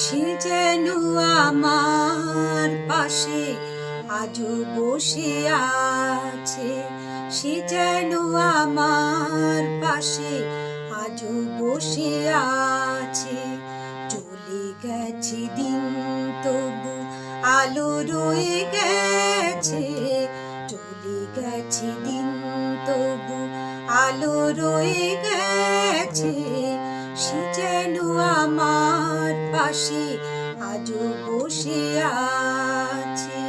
সে যেন আমার পাশে আজও বসে আছে, সে যেন আমার পাশে আজও বসে আছে। চলে গেছে দিন তবু আলো রয়ে গেছে, চলে গেছে দিন তবু আলো রয়ে গেছে। সে যেন আমার পাশে আজও বসে আছে।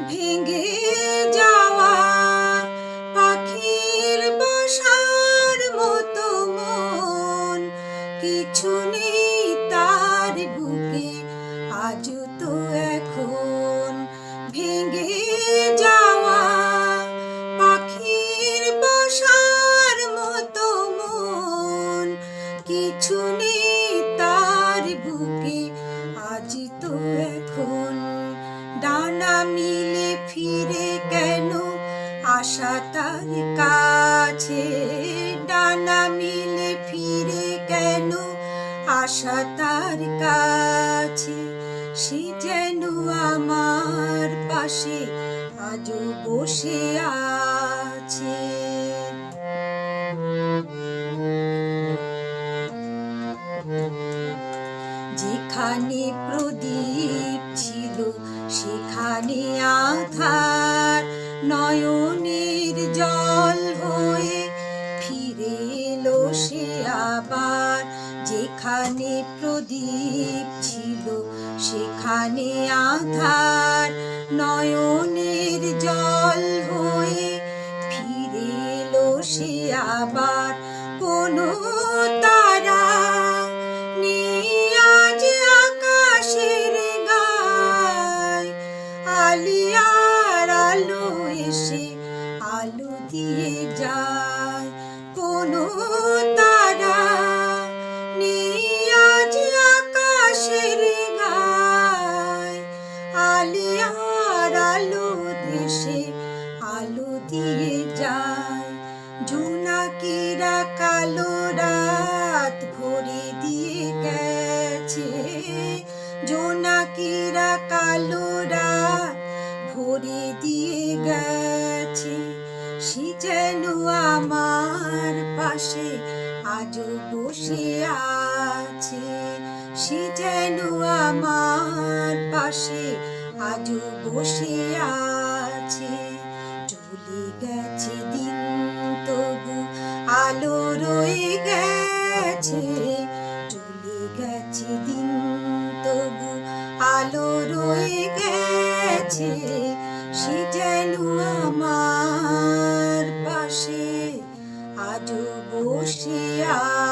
ভেঙে যাওয়া পাখির বাসার মতো মন, কিছু নেই তার বুকে আজও তো এখন। ভেঙে যাওয়া পাখির বাসার মতো মন, কিছু নেই তার বুকে আজ তো এখন। ডানা মিলে ফিরে কেন আশা তার কাছে, ডানা মিলে ফিরে কেন আশা তার কাছে। সে যেন আমার পাশে আজও বসে আছে। যেখানে প্রদীপ ছিল সেখানে আধার, নয়নের জল হয়ে ফিরে এলো সে আবার। যেখানে প্রদীপ ছিল সেখানে আধার, নয়নের জল হয়ে ফিরে এলো সে আবার। কোনো তারা নেই আজ আকাশের গায়, আলিয়ার আলো এসে আলো দিয়ে যায়। কোনো তারা নেই আজ আকাশের গায়, আলিয়ার আলো এসে আলো দিয়ে যায়। জোনাকিরা কালো রাত ভরে দিয়ে গেছে, জোনাকিরা কালো রাত ভরে দিয়ে গেছে। সে যেন আমার পাশে আজও বসে আছে, সে যেন আমার পাশে আজও বসে আছে। চলে গেছে দিন তবু আলো রয়ে গেছে, চলে গেছে দিন তবু আলো রয়ে গেছে। সে যেন আমার পাশে আজও বসে আছে।